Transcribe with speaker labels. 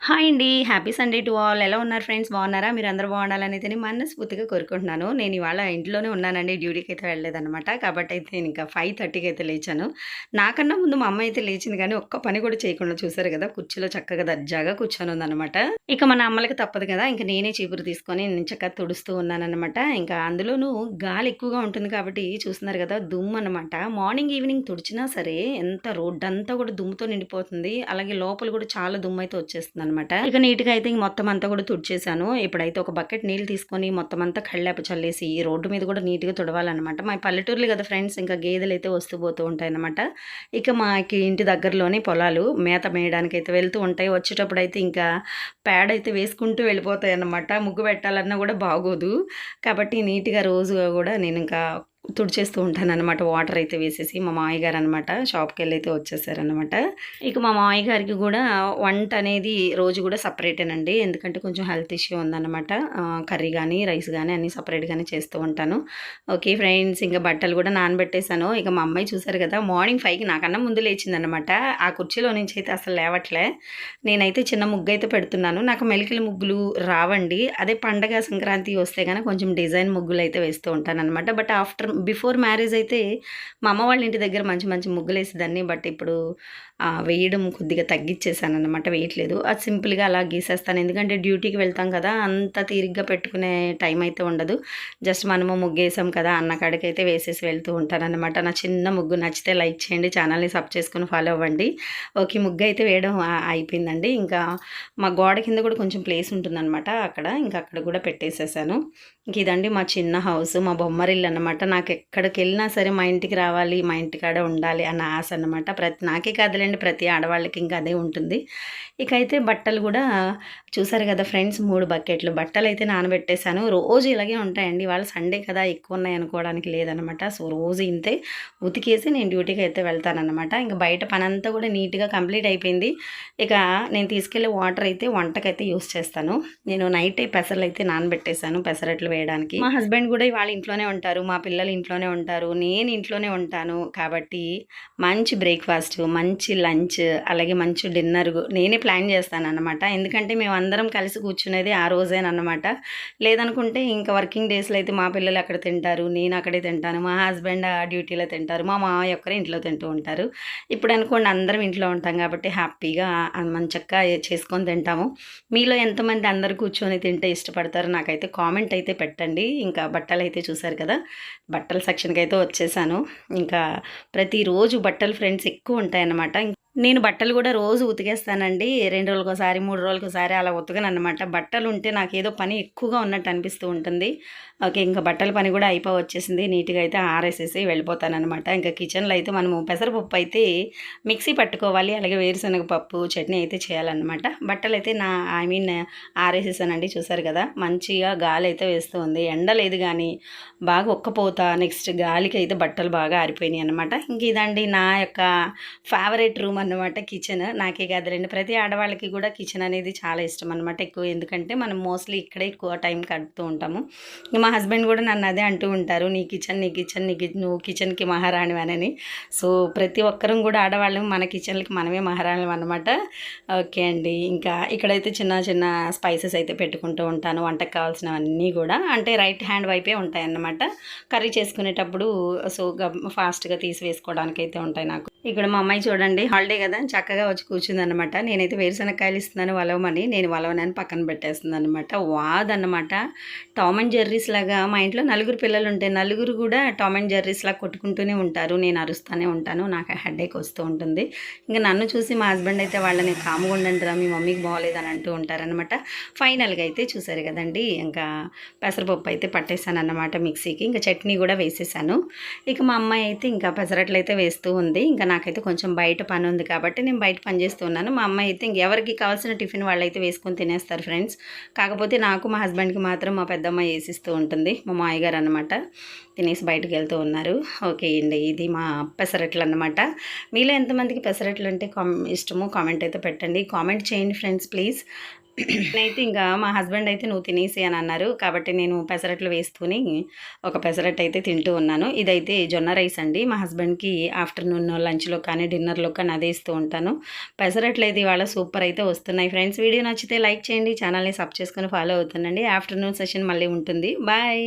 Speaker 1: Hi అండి. Happy Sunday to all. ఎలా ఉన్నారు ఫ్రెండ్స్? బాగున్నారా? మీరందరూ బాగుండాలనైతే మనస్ఫూర్తిగా కోరుకుంటున్నాను. నేను ఇవాళ ఇంట్లోనే ఉన్నానండి. డ్యూటీకైతే వెళ్ళలేదనమాట. కాబట్టయితే నేనింకా 5:30కి అయితే లేచాను. నాకన్నా ముందు మా అమ్మ అయితే లేచింది గానీ, ఒక్క పని కూడా చేయకుండా చూసారు గదా! కుర్చీలో చక్కగా దర్జాగా కూర్చొనుందనమాట. ఇక మన అమ్మలకి తప్పదు కదా! ఇంక నేనే చీపురు తీసుకొని చక్కగా తుడుస్తూ ఉన్నాననమాట. ఇంకా అందులోనూ గాలి ఎక్కువగా ఉంటుంది కాబట్టి చూస్తున్నారు గదా! దుమ్మనమాట. మార్నింగ్, ఈవినింగ్ తుడిచినా సరే ఎంత రోడ్డంతా కూడా దుమ్ముతో నిండిపోతుంది. అలాగే లోపల కూడా చాలా దుమ్మయితే వచ్చేస్తుందనమాట. ఇక నీట్‌గా అయితే మొత్తం అంతా కూడా తుడిచేసాను. ఇప్పుడైతే ఒక బకెట్ నీళ్ళు తీసుకొని మొత్తం అంతా కళ్ళాపి చల్లేసి రోడ్డు మీద కూడా నీట్‌గా తుడవాలనమాట. మా పల్లెటూర్లు కదా ఫ్రెండ్స్, ఇంకా గేదెలైతే వస్తూ పోతూ ఉంటాయన్నమాట. ఇక మాకి ఇంటి దగ్గరలోనే పొలాలు మేత మేయడానికైతే వెళ్తూ ఉంటాయి. వచ్చేటప్పుడైతే ఇంకా పేడైతే వేసుకుంటూ వెళ్ళిపోతాయన్నమాట. ముగ్గు పెట్టాలన్నా కూడా బాగోదు. కాబట్టి నీట్‌గా రోజుగా కూడా నేనింకా తుడిచేస్తూ ఉంటాననమాట. వాటర్ అయితే వేసేసి మా మామయ్య గారనమాట షాప్‌కెళ్ళైతే వచ్చేసారనమాట. ఇక మా మామయ్య గారికి గూడా వంట అనేది రోజు గూడా సెపరేటేనండి. ఎందుకంటే కొంచెం హెల్త్ ఇష్యూ ఉందనమాట. కర్రీ గానీ, రైస్ గానీ అన్నీ సెపరేట్‌గానే చేస్తూ ఉంటాను. ఓకే ఫ్రెండ్స్, ఇంక బట్టలు గూడా నానబెట్టేసాను. ఇక మా అమ్మాయి చూసారు గదా! మార్నింగ్ 5కి నాకన్నా ముందు లేచిందనమాట. ఆ కుర్చీలో నుంచి అయితే అసలు లేవట్లే. నేనైతే చిన్న ముగ్గయితే పెడుతున్నాను. నాకు మెలికల ముగ్గులు రావండి. అదే పండగ, సంక్రాంతి వస్తే గనక కొంచెం డిజైన్ ముగ్గులైతే వేస్తూ ఉంటాననమాట. బట్ బిఫోర్ మ్యారేజ్ అయితే మా అమ్మ వాళ్ళ ఇంటి దగ్గర మంచి మంచి ముగ్గులేసేదాన్ని. బట్ ఇప్పుడు వేయడం కొద్దిగా తగ్గిచ్చేసాననమాట. వేయట్లేదు. అది సింపుల్‌గా అలా గీసేస్తాను. ఎందుకంటే డ్యూటీకి వెళ్తాం కదా! అంత తీరిగ్గా పెట్టుకునే టైం అయితే ఉండదు. జస్ట్ మనము ముగ్గేసాం కదా అన్న కాడికైతే వేసేసి వెళ్తూ ఉంటాననమాట. నా చిన్న ముగ్గు నచ్చితే లైక్ చేయండి. ఛానల్‌ని సబ్ చేసుకొని ఫాలో అవ్వండి. ఓకే. ముగ్గయితే వేయడం అయిపోయిందండి. ఇంకా మా గోడ కింద కూడా కొంచెం ప్లేస్ ఉంటుందనమాట అక్కడ. ఇంకా అక్కడ కూడా పెట్టేసేసాను. ఇంక ఇదండి మా చిన్న హౌస్. మా బొమ్మరిల్లు అనమాట. నాకెక్కడికెళ్ళినా సరే మా ఇంటికి రావాలి, మా ఇంటికాడ ఉండాలి అన్న ఆశ అనమాట. నాకే కాదులెండి, ప్రతి ఆడవాళ్ళకి ఇంకా అదే ఉంటుంది. ఇకైతే బట్టలు గూడా చూసారు గదా ఫ్రెండ్స్, 3 బకెట్లు బట్టలైతే నానబెట్టేసాను. రోజు ఇలాగే ఉంటాయండి. ఇవాళ సండే కదా ఎక్కువున్నాయనుకోవడానికి లేదనమాట. సో, రోజు ఇంతే ఉతికేసి నేను డ్యూటీకైతే వెళ్తాననమాట. ఇంక బయట పనంతా కూడా నీట్‌గా కంప్లీట్ అయిపోయింది. ఇక నేను తీసుకెళ్ళే వాటర్ అయితే వంటకైతే యూజ్ చేస్తాను. నేను నైటే పెసర్లయితే నానబెట్టేసాను పెసరట్లు వేయడానికి. మా హస్బెండ్ గూడా ఇవాళ ఇంట్లోనే ఉంటారు. మా పిల్లలు ఇంట్లోనే ఉంటారు. నేను ఇంట్లోనే ఉంటాను. కాబట్టి మంచి బ్రేక్‌ఫాస్ట్, మంచి లంచ్, అలాగే మంచి డిన్నర్ నేనే ప్లాన్ చేస్తాననమాట. ఎందుకంటే మేమందరం కలిసి కూర్చునేది ఆ రోజేననమాట. లేదనుకుంటే ఇంకా వర్కింగ్ డేస్‌లో అయితే మా పిల్లలు అక్కడ తింటారు. నేను అక్కడే తింటాను. మా హస్బెండ్ ఆ డ్యూటీలో తింటారు. మా మామయ్య ఒక్కరే ఇంట్లో తింటూ ఉంటారు. ఇప్పుడనుకోండి అందరం ఇంట్లో ఉంటాం కాబట్టి హ్యాపీగా మంచక్కా చేసుకొని తింటాము. మీలో ఎంతమంది అందరూ కూర్చొని తింటే ఇష్టపడతారో నాకైతే కామెంట్ అయితే పెట్టండి. ఇంకా బట్టలైతే చూసారు కదా! బట్టల సెక్షన్‌కైతే వచ్చేసాను. ఇంకా ప్రతిరోజు బట్టలు ఫ్రెండ్స్ ఎక్కువుంటాయన్నమాట. నేను బట్టలు గూడా రోజు ఉతికేస్తానండి. 2 రోజులకోసారి, 3 రోజులకోసారి అలా ఉతకననమాట. బట్టలుంటే నాకేదో పని ఎక్కువగా ఉన్నట్టు అనిపిస్తూ ఉంటుంది. ఓకే. ఇంక బట్టల పని గూడా వచ్చేసింది. నీట్‌గా అయితే ఆరేసేసి వెళ్ళిపోతాననమాట. ఇంకా కిచెన్‌లో అయితే మనము పెసరపప్పు అయితే మిక్సీ పట్టుకోవాలి. అలాగే వేరుశనగ పప్పు, చట్నీ అయితే చేయాలనమాట. బట్టలైతే ఐ మీన్ ఆరేసేసానండి. చూసారు గదా! మంచిగా గాలైతే వేస్తూ ఉంది. ఎండ లేదు గానీ బాగా ఉక్కపోత, నెక్స్ట్ గాలికైతే బట్టలు బాగా ఆరిపోయినాయనమాట. ఇంక ఇదండి నా యొక్క ఫేవరెట్ రూమ్ అన్నమాట కిచెన్. నాకే కాదులెండి, ప్రతి ఆడవాళ్ళకి కూడా కిచెన్ అనేది చాలా ఇష్టం అనమాట. ఎక్కువ ఎందుకంటే మనం మోస్ట్లీ ఇక్కడే ఎక్కువ టైం గడుపుతూ ఉంటాము. మా హస్బెండ్ కూడా నన్ను అదే అంటూ ఉంటారు, నీ కిచెన్ నీ కిచెన్ నీ నువ్వు కిచెన్కి మహారాణివనని. సో ప్రతి ఒక్కరం కూడా ఆడవాళ్ళం మన కిచెన్లకి మనమే మహారాణులం అనమాట. ఓకే అండి. ఇంకా ఇక్కడైతే చిన్న చిన్న స్పైసెస్ అయితే పెట్టుకుంటూ ఉంటాను. వంటకు కావాల్సినవన్నీ కూడా అంటే రైట్ హ్యాండ్ వైపే ఉంటాయన్నమాట. కర్రీ చేసుకునేటప్పుడు సో ఫాస్ట్గా తీసి వేసుకోవడానికైతే ఉంటాయి నాకు. ఇక్కడ మా అమ్మాయి చూడండి, హాలిడే కదా చక్కగా వచ్చి కూర్చుందనమాట. నేనైతే వేరుశనక్కాయలు ఇస్తున్నాను వలవమని, నేను వలవనని పక్కన పెట్టేస్తుందనమాట. వాదన్నమాట. టామ్ అండ్ జెర్రీస్ లాగా మా ఇంట్లో నలుగురు పిల్లలు ఉంటే నలుగురు కూడా టామ్ అండ్ జెర్రీస్ లాగా కొట్టుకుంటూనే ఉంటారు. నేను అరుస్తూనే ఉంటాను. నాకు హెడేక్ వస్తూ ఉంటుంది. ఇంకా నన్ను చూసి మా హస్బెండ్ అయితే వాళ్ళని కామ్గా ఉండండిరా, మీ మమ్మీకి బాగోలేదని అంటూ ఉంటారనమాట. ఫైనల్గా అయితే చూసారు కదండి, ఇంకా పెసరపప్పు అయితే పట్టేశానన్నమాట మిక్సీకి. ఇంకా చట్నీ కూడా వేసేసాను. ఇక మా అమ్మాయి అయితే ఇంకా పెసరట్లు అయితే వేస్తూ ఉంది. ఇంకా నాకైతే కొంచెం బయట పని ఉంది కాబట్టి నేను బయట పని చేస్తున్నాను. మా అమ్మాయి అయితే ఎవరికి కావాల్సిన టిఫిన్ వాళ్ళైతే వేసుకొని తినేస్తారు ఫ్రెండ్స్. కాకపోతే నాకు మా హస్బెండ్కి మాత్రం మా పెద్దమ్మాయి వేసిస్తూ ఉంటుంది, మా మామయ్య గారు అనమాట. తినేసి బయటకు వెళ్తూ ఉన్నారు. ఓకే అండి, ఇది మా పెసరట్లు అనమాట. మీలో ఎంతమందికి పెసరట్లు అంటే ఇష్టమో కామెంట్ అయితే పెట్టండి. కామెంట్ చేయండి ఫ్రెండ్స్ ప్లీజ్. నేనైతే ఇంకా మా హస్బెండ్ అయితే "నువ్వు తినేసేయి" అని అన్నారు. కాబట్టి నేను పెసరట్లు వేసుకొని ఒక పెసరట్టు అయితే తింటూ ఉన్నాను. ఇదైతే జొన్న రైస్ అండి. మా హస్బెండ్‌కి ఆఫ్టర్‌నూన్ లంచ్‌లో కానీ, డిన్నర్‌లో కానీ అదే ఇస్తూ ఉంటాను. పెసరట్లు అయితే ఇవాళ సూపర్ అయితే వస్తున్నాయి ఫ్రెండ్స్. వీడియో నచ్చితే లైక్ చేయండి. ఛానల్‌ని సబ్ చేసుకొని ఫాలో అవుతుండండి. ఆఫ్టర్‌నూన్ సెషన్ మళ్ళీ ఉంటుంది. బాయ్.